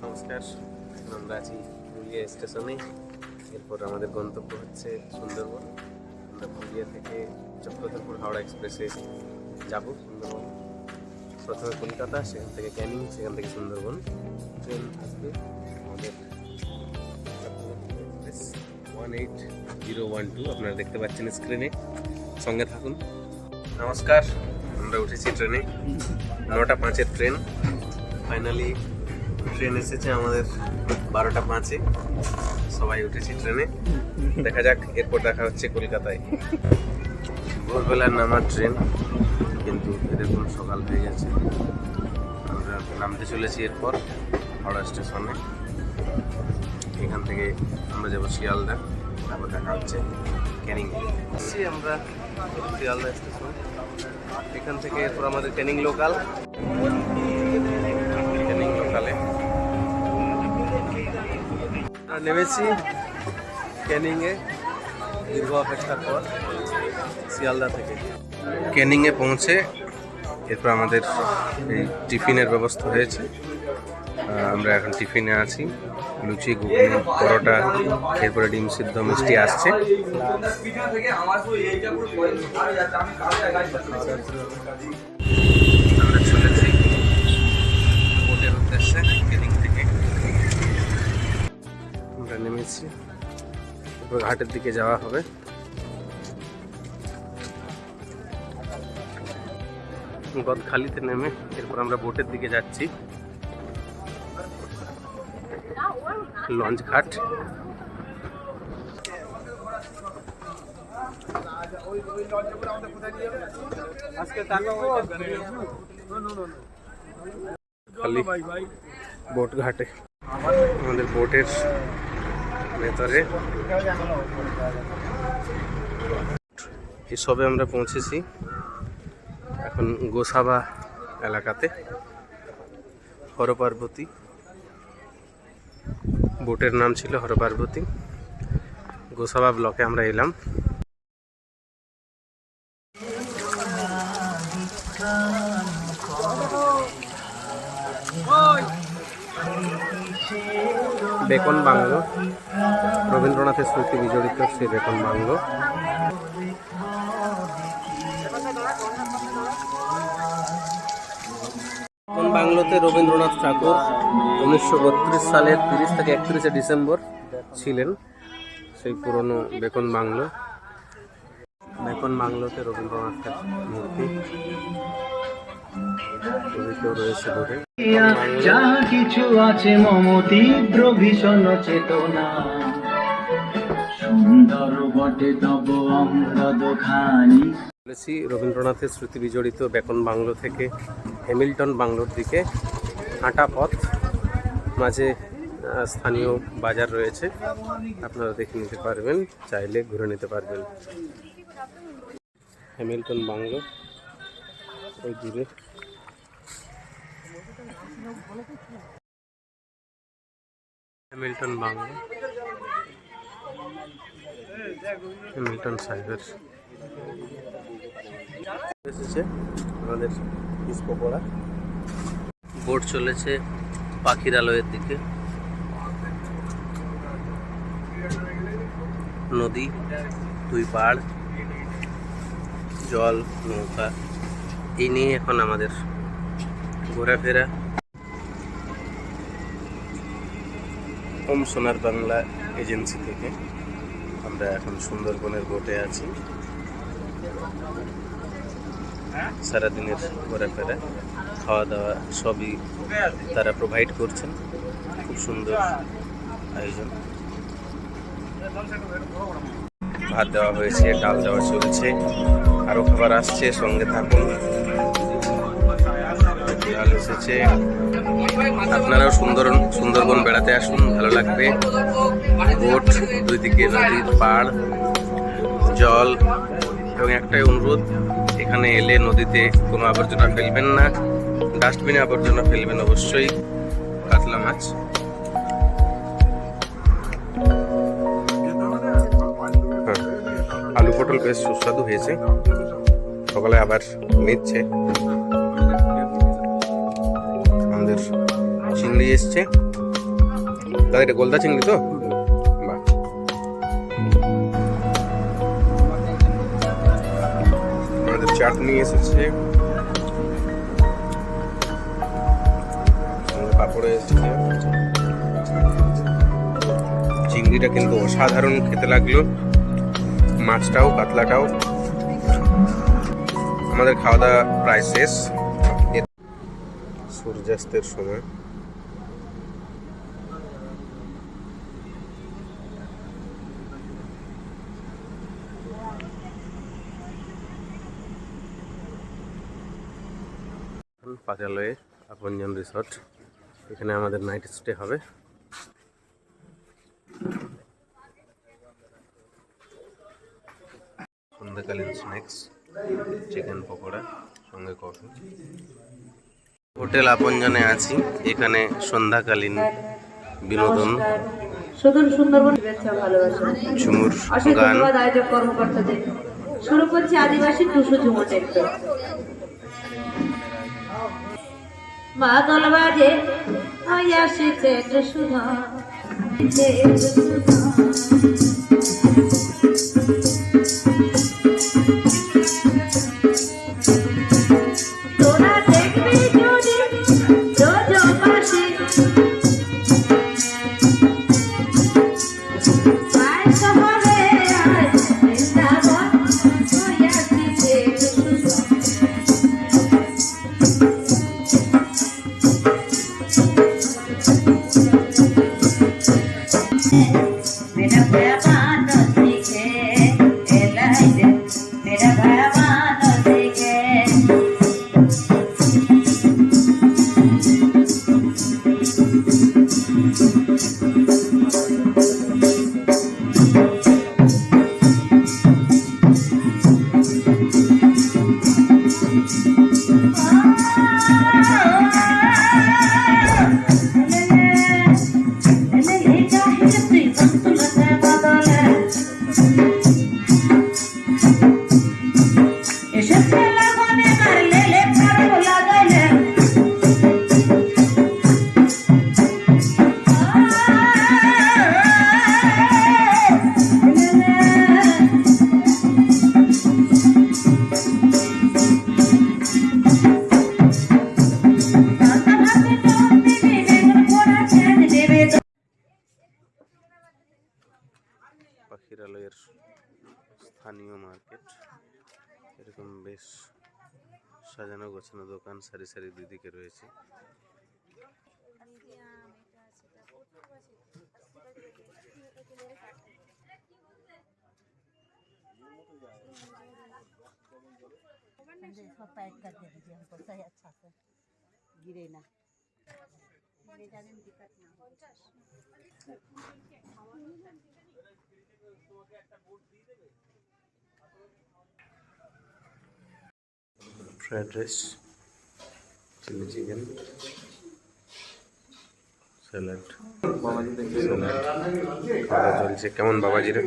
নমস্কার, আমরা আছি পুরুলিয়া স্টেশনে। এরপর আমাদের গন্তব্য হচ্ছে সুন্দরবন। আমরা পুরুলিয়া থেকে চক্রধরপুর হাওড়া এক্সপ্রেসে যাব সুন্দরবন। প্রথমে কলকাতা, সেখান থেকে ক্যানিং, সেখান থেকে সুন্দরবন। ট্রেন আসবে আমাদের 18012, আপনারা দেখতে পাচ্ছেন স্ক্রিনে। সঙ্গে থাকুন। নমস্কার, আমরা উঠেছি ট্রেনে। 9টা 5-এর ট্রেন। ফাইনালি ট্রেন এসেছে আমাদের 12টা 5-এ। সবাই উঠেছি ট্রেনে। দেখা যাক, এরপর দেখা হচ্ছে কলকাতায়। ভোরবেলার নামার ট্রেন, কিন্তু এরকম সকাল হয়ে গেছে। আমরা নামতে চলেছি এরপর হাওড়া স্টেশনে। এখান থেকে আমরা যাবো শিয়ালদা, তারপর দেখা হচ্ছে ক্যানিং। এসেছি আমরা শিয়ালদা স্টেশন। এখান থেকে এরপর আমাদের ক্যানিং লোকাল। ক্যানিং লোকালে নেমেছি ক্যানিংয়ে দীর্ঘ অপেক্ষার পর। শিয়ালদা থেকে ক্যানিংয়ে পৌঁছে এরপর আমাদের এই টিফিনের ব্যবস্থা হয়েছে। আমরা এখন টিফিনে আছি। লুচি, ঘুগনি, পরোটা, এরপরে ডিম সিদ্ধ, মিষ্টি আসছে। আমরা চলেছি বোটের উদ্দেশ্যে। ক্যানিং থেকে আমরা নেমেছি, এরপর ঘাটের দিকে যাওয়া হবে। গদখালিতে নেমে এরপর আমরা বোটের দিকে যাচ্ছি। লঞ্চ ঘাট। বোট ঘাটে আমাদের বোটের ভেতরে এসবে আমরা পৌঁছেছি এখন গোসাবা এলাকাতে। হরপার্বতী, বোটের নাম ছিল হরপার্বতী। গোসাবা ব্লকে আমরা এলাম। বেকন বাংলো, রবীন্দ্রনাথের স্মৃতি বিজড়িত সেই বেকন বাংলো। বেকন বাংলোতে রবীন্দ্রনাথ ঠাকুর 1932 সালের 30 থেকে 31শে ডিসেম্বর ছিলেন। সেই পুরনো বেকন বাংলো। বেকন বাংলোতে রবীন্দ্রনাথের মূর্তি রয়েছে দূরে। যা কিছু আছে মম তীব্র ভীষণ চেতনা, সুন্দর বটে তব অঙ্গদ খানি। বলেছি রবীন্দ্রনাথের স্মৃতি বিজড়িত বেকন বাংলো থেকে হ্যামিল্টন বাংলোর দিকে হাঁটা পথ। মাঝে স্থানীয় বাজার রয়েছে, আপনারা দেখে নিতে পারবেন, চাইলে ঘুরে নিতে পারবেন। হ্যামিল্টন বাংলো ওই দূরে। হ্যামিল্টন বাংলো, হ্যামিল্টন সাহেবের এসেছে আমাদের ফিশ পকোড়া। বোট চলেছে পাখিরালয়ের দিকে। নদী, দুই পাড়, জল, নৌকা, এই নিয়ে এখন আমাদের ঘোরাফেরা। হোম সোনার বাংলা এজেন্সি থেকে আমরা এখন সুন্দরবনের বোটে আছি। সারাদিনের ঘোরাফেরা, খাওয়া দাওয়া সবই তারা প্রোভাইড করছেন। খুব সুন্দর আয়োজন। ভাত দেওয়া হয়েছে, ডাল দেওয়া চলছে, আরও খাবার আসছে, সঙ্গে থাকুন। ডাল এসেছে। আপনারাও সুন্দরবন বেড়াতে আসুন, ভালো লাগবে। বোট, দুই দিকে নদীর পাড়, জল, এবং একটাই অনুরোধ, এখানে এলে নদীতে কোনো আবর্জনা ফেলবেন না। ডাস্টবিনে আবর্জনা ফেলবেন অবশ্যই। কাতলা মাছ, আলু পটল বেশ সুস্বাদু হয়েছে। সকালে আবার নিচ্ছে। আমাদের চিংড়ি এসছে, দাদা এটা গোলদা চিংড়ি তো? বাহ। আমাদের চাটনি এসেছে, পাপড়ে এসেছে। চিংড়িটা কিন্তু অসাধারণ খেতে লাগলো, মাছটাও কাতলাটাও। আমাদের খাওয়া দাওয়া প্রায় শেষ। সূর্যাস্তের সময় পাকালয়ে আপনজন রিসর্ট, এখানে আমাদের নাইট স্টে হবে। সন্ধ্যাকালীন স্ন্যাক্স, চিকেন পকোড়া সঙ্গে কফি। হোটেল আপনজনে আছি, এখানে সন্ধ্যাকালীন বিনোদন, সুদূর সুন্দরবন শুভেচ্ছা ভালোবাসা ঝুমুর অশেষ গান। ধন্যবাদ আয়োজক কর্মকর্তাদের। শুরু করছি আদিবাসী টুসু ঝুমুর নৃত্য। মাদল বাজে আসিছে টুসুধা, তোরা দেখবি যদি রোজ পাশে मेरा भगवान सीखे एलाइजे, मेरा भगवान सीखे পাখিরালয়ের স্থানীয় মার্কেট, এরকম বেশ সাজানো গোছানো দোকান সারি সারি দুদিকে রয়েছে। गिरे ना fried rice, chilli chicken, salad. খাওয়া চলছে। কেমন বাবাজিরে?